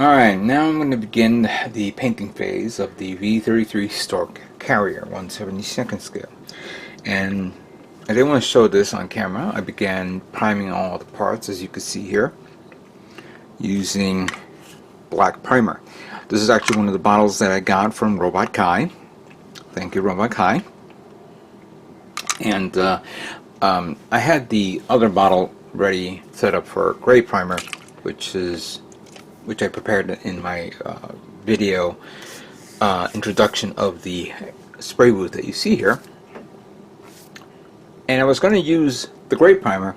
Alright, now I'm going to begin the painting phase of the V33 Stork Carrier 1/72 scale. And I didn't want to show this on camera. I began priming all the parts, as you can see here, using black primer. This is actually one of the bottles that I got from Robot Kai. Thank you, Robot Kai. And I had the other bottle ready, set up for gray primer, which I prepared in my video introduction of the spray booth that you see here. And I was going to use the gray primer,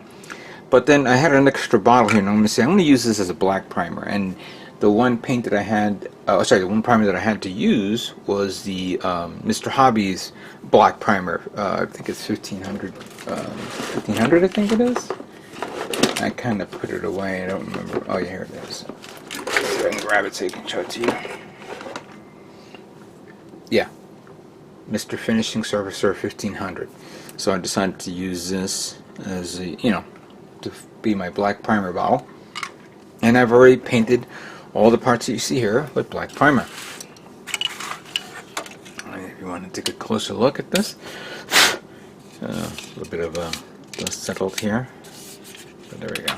but then I had an extra bottle here, and I'm going to say I'm going to use this as a black primer. And the one paint that I had, the one primer that I had to use was the Mr. Hobby's black primer. I think it's 1500. 1500, I think it is. I kind of put it away. I don't remember. Oh yeah, here it is. I can grab it so you can show it to you. Yeah, Mr. Finishing Surfacer 1500. So I decided to use this as a, to be my black primer bottle. And I've already painted all the parts that you see here with black primer. If you want to take a closer look at this, a little bit of dust settled here, but there we go.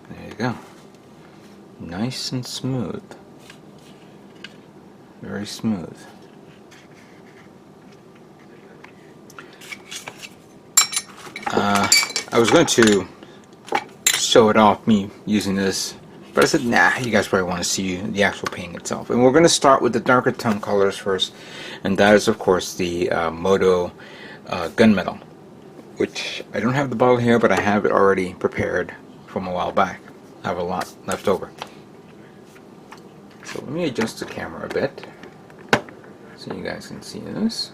There you go. Nice and smooth. Very smooth. I was going to show it off, me using this, but I said, nah, you guys probably want to see the actual painting itself. And we're going to start with the darker tone colors first, and that is, of course, the Moto Gunmetal, which I don't have the bottle here, but I have it already prepared from a while back. I have a lot left over. So let me adjust the camera a bit so you guys can see this.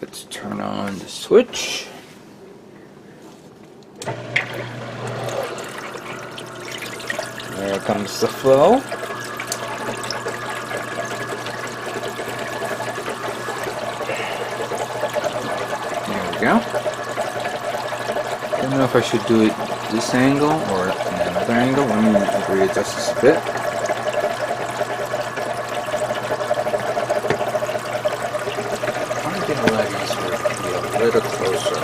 Let's turn on the switch. There comes the flow. There we go. I don't know if I should do it this angle or in another angle. Let me readjust this a bit. I get a lot easier to be a little closer.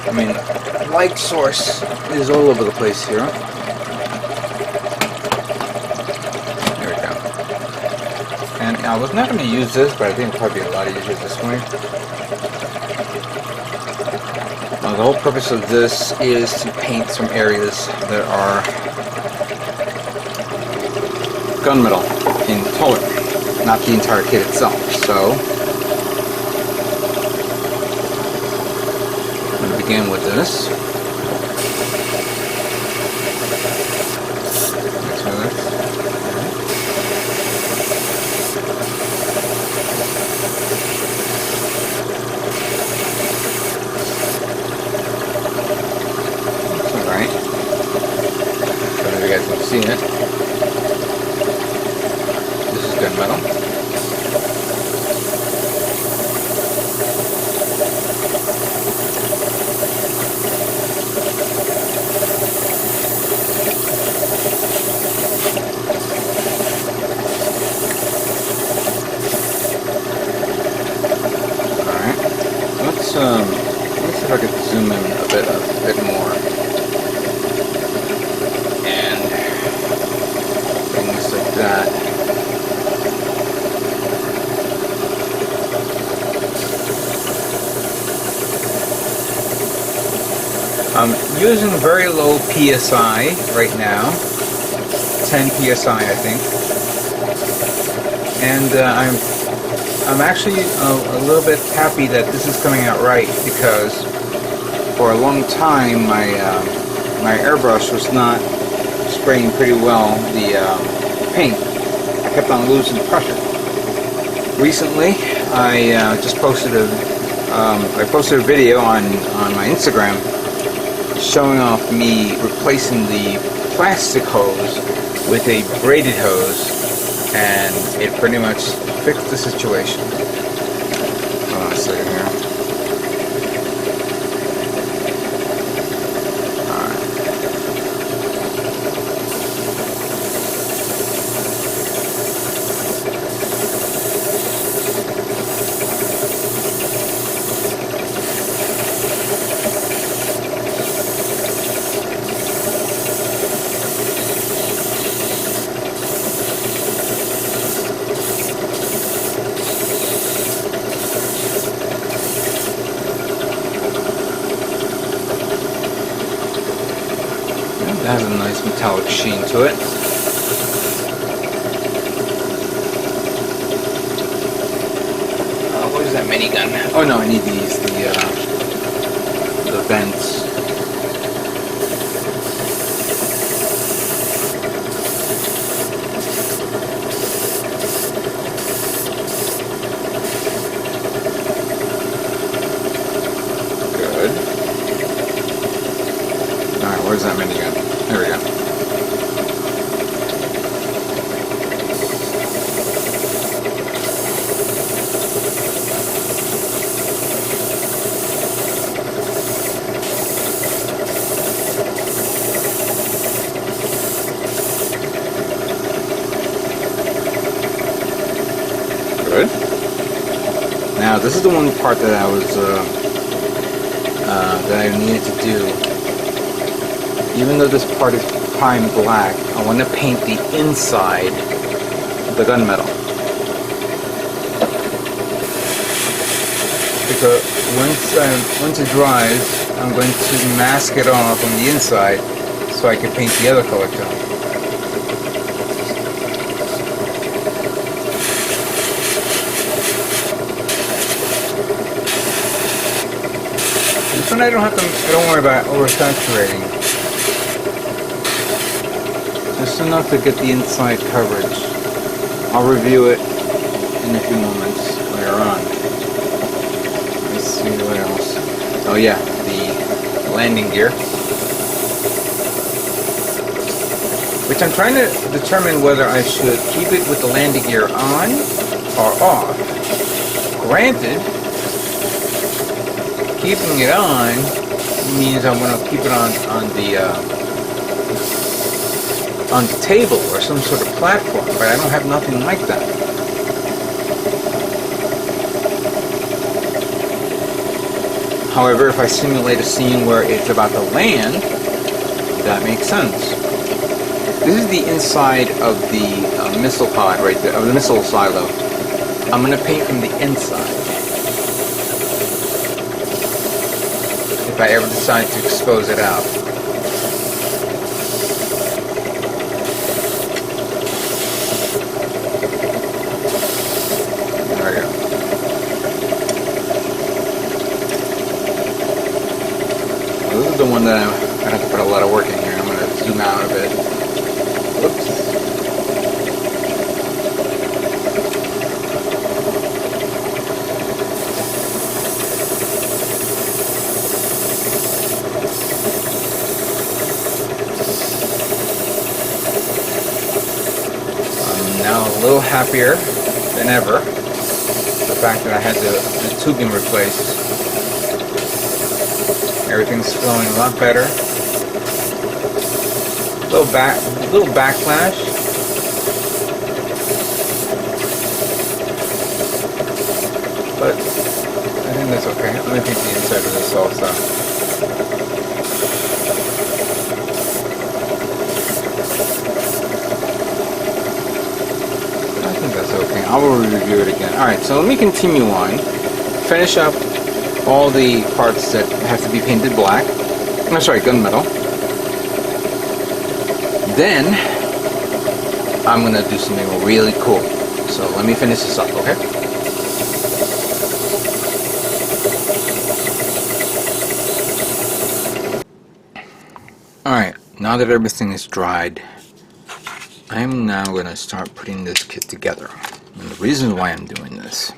I mean, light source is all over the place here. There we go. And I was not going to use this, but I think it'll probably be a lot easier this way. The whole purpose of this is to paint some areas that are gunmetal in color, not the entire kit itself. So I'm going to begin with this. See it. This is gunmetal. Alright. Let's see if I can zoom in a bit more. That. I'm using very low PSI right now, 10 PSI I think, and I'm actually a little bit happy that this is coming out right, because for a long time my airbrush was not spraying pretty well the paint. I kept on losing pressure. Recently, I just posted a video on my Instagram showing off me replacing the plastic hose with a braided hose, and it pretty much fixed the situation. a second here. It has a nice metallic sheen to it. What is that minigun? Oh no, I need these, the vents. Good. Alright, where's that minigun? There we go. Good. Now this is the one part that I was that I needed to do. Even though this part is prime black, I want to paint the inside of the gunmetal. Because once it dries, I'm going to mask it off on the inside so I can paint the other color tone. This one I don't worry about oversaturating. Just enough to get the inside coverage. I'll review it in a few moments later on. Let's see what else. Oh yeah, the landing gear. Which I'm trying to determine whether I should keep it with the landing gear on or off. Granted, keeping it on means I'm going to keep it on the table or some sort of platform, but I don't have nothing like that. However, if I simulate a scene where it's about to land, that makes sense. This is the inside of the missile pod right there, of the missile silo. I'm going to paint from the inside. If I ever decide to expose it out. There we go. Well, this is the one that I have to put a lot of work in here. I'm going to zoom out a bit. Whoops. Now a little happier than ever. The fact that I had the tubing replaced. Everything's flowing a lot better. Little backlash. But I think that's okay. Let me paint the inside of this also. That's okay. I will review it again. Alright, so let me continue on. Finish up all the parts that have to be painted black. I'm sorry, gunmetal. Then I'm going to do something really cool. So let me finish this up, okay? Alright, now that everything is dried, I'm now going to start putting this kit together. And the reason why I'm doing this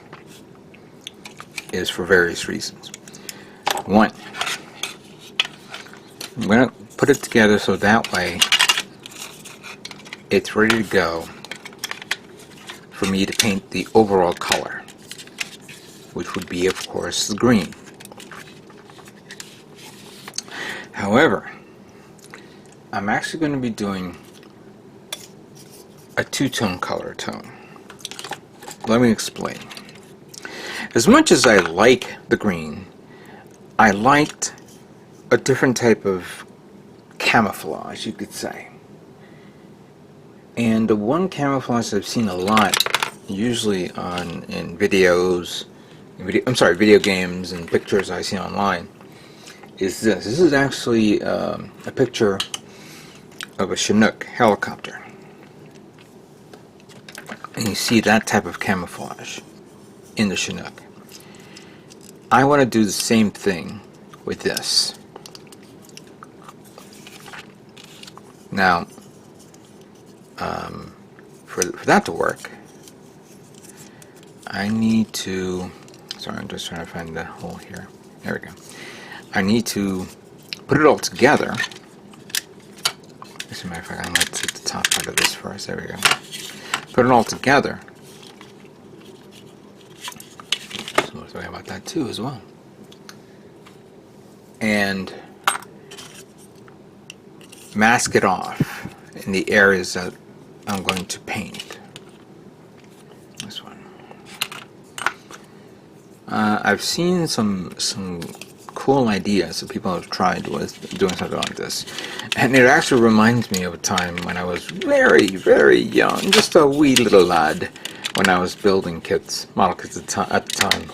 is for various reasons. One, I'm going to put it together so that way it's ready to go for me to paint the overall color, which would be of course, the green. However, I'm actually going to be doing a two-tone color tone. Let me explain. As much as I like the green, I liked a different type of camouflage, you could say. And the one camouflage I've seen a lot, usually in videos, video games and pictures I see online, is this. This is actually a picture of a Chinook helicopter. And you see that type of camouflage in the Chinook. I want to do the same thing with this. Now, for that to work, I need to, sorry, I'm just trying to find the hole here. There we go. I need to put it all together. As a matter of fact, I'm going to take the top part of this first. There we go. Put it all together. So let's talk about that too as well. And mask it off in the areas that I'm going to paint. This one. I've seen some cool ideas that people have tried with doing something like this, and it actually reminds me of a time when I was very, very young, just a wee little lad, when I was building model kits at the time.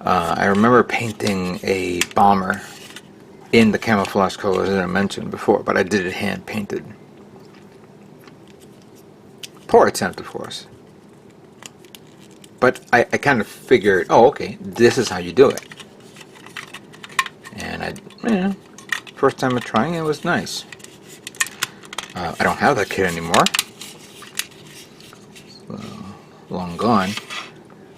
I remember painting a bomber in the camouflage colors that I mentioned before, but I did it hand painted. Poor attempt, of course. But I kind of figured, oh, okay, this is how you do it. And first time of trying it was nice. I don't have that kit anymore. Long gone.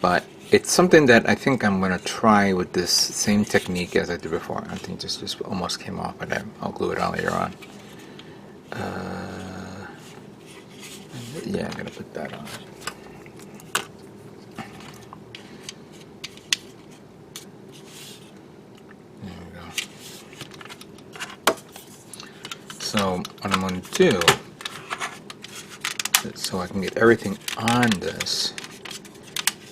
But it's something that I think I'm going to try with this same technique as I did before. I think just almost came off, but I'll glue it on later on. Yeah, I'm going to put that on. There we go. So what I'm going to do, so I can get everything on this,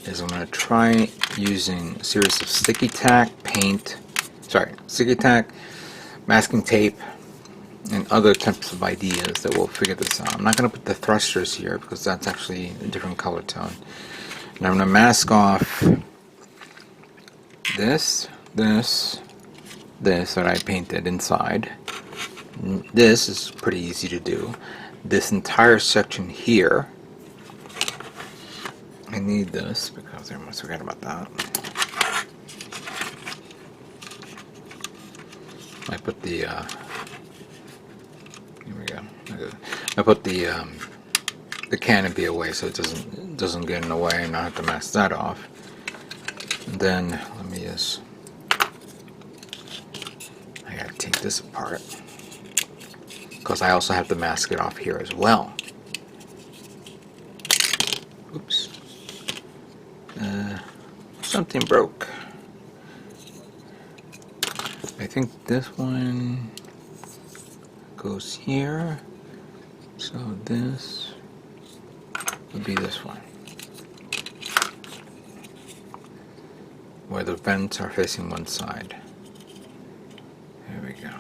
is I'm going to try using a series of sticky tack, sticky tack, masking tape, and other types of ideas that will figure this out. I'm not going to put the thrusters here because that's actually a different color tone. And I'm going to mask off this that I painted inside. This is pretty easy to do. This entire section here, I need this because I must forget about that. I put the here we go. I put the canopy away so it doesn't get in the way, and I have to mask that off. And then let me just, I gotta take this apart because I also have to mask it off here as well. Oops. Something broke. I think this one goes here, so this would be this one, where the vents are facing one side. There we go.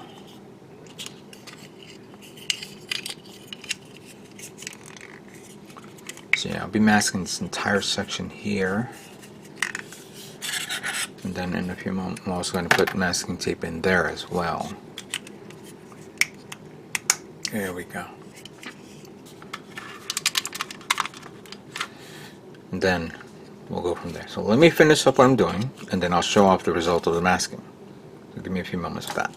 So yeah, I'll be masking this entire section here. And then in a few moments, I'm also going to put masking tape in there as well. There we go. And then we'll go from there. So let me finish up what I'm doing, and then I'll show off the result of the masking. So give me a few moments for that.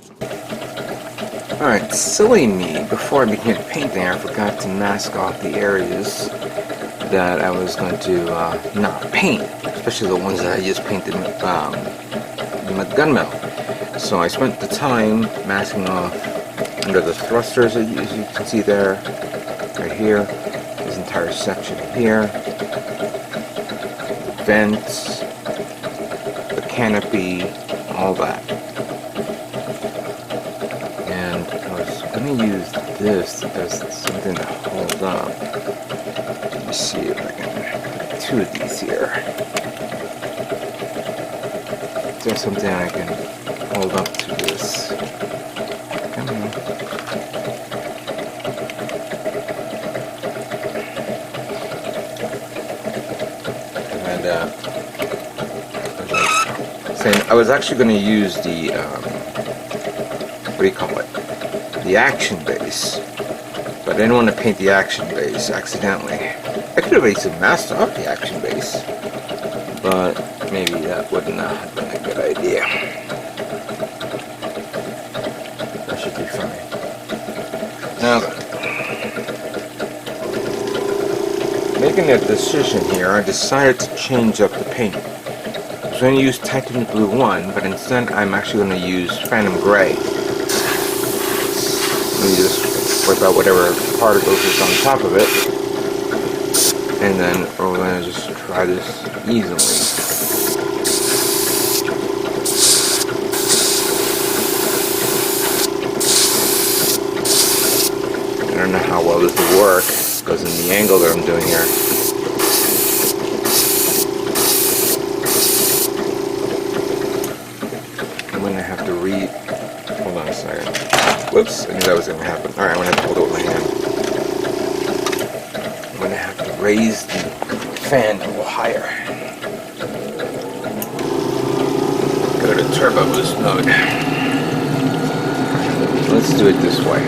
Alright, silly me. Before I began painting, I forgot to mask off the areas that I was going to not paint, especially the ones that I just painted in the gunmetal. So I spent the time masking off under the thrusters, as you can see there, right here, this entire section here, the vents, canopy, all that. And I was going to use this as something to hold up. Let me see if I can put two of these here. There's something I can hold up to this. Come on. And I was actually going to use the what do you call it? The action base, but I didn't want to paint the action base accidentally. I could have easily masked off the action base, but maybe that wouldn't have been a good idea. That should be fine. Now, making a decision here, I decided to change up the paint. I was going to use Titanium Blue 1, but instead I'm actually going to use Phantom Gray. Let me just wipe out whatever particles is on top of it. And then we're going to just try this easily. I don't know how well this will work because in the angle that I'm doing here. I'm going to have to hold on a second. Whoops, I knew that was going to happen. Alright, I'm going to have to hold it with my hand. I'm going to have to raise the fan a little higher. Go to turbo boost mode. Let's do it this way.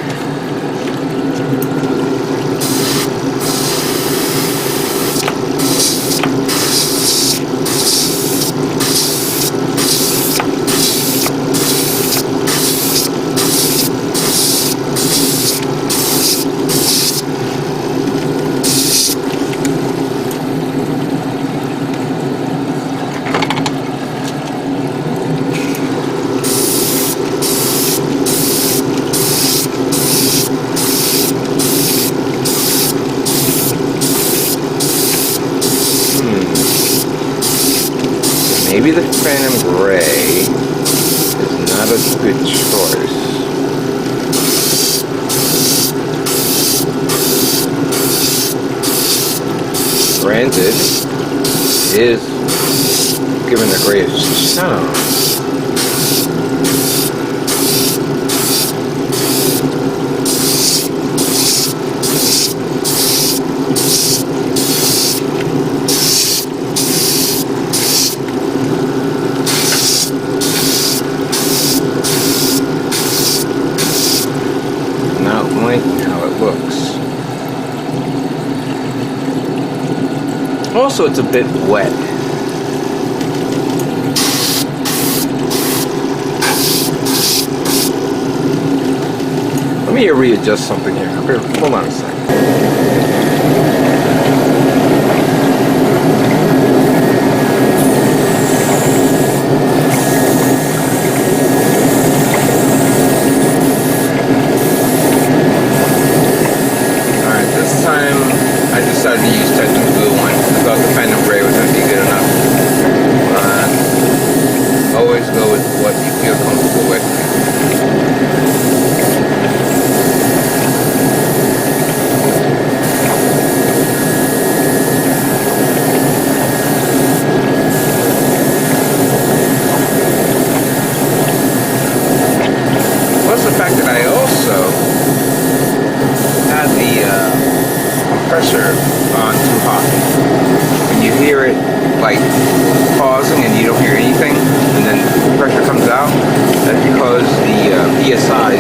Maybe the Phantom Gray is not a good choice. Granted, it is given the greatest sound. How it looks. Also, it's a bit wet. Let me readjust something here. Hold on a second. I decided to use Titanium Blue 1. I thought the Phantom Gray was going to be good enough. Always go with what you feel comfortable with. Plus the fact that I also had the compressor on too hot. When you hear it like pausing and you don't hear anything, and then pressure comes out, that's because the PSI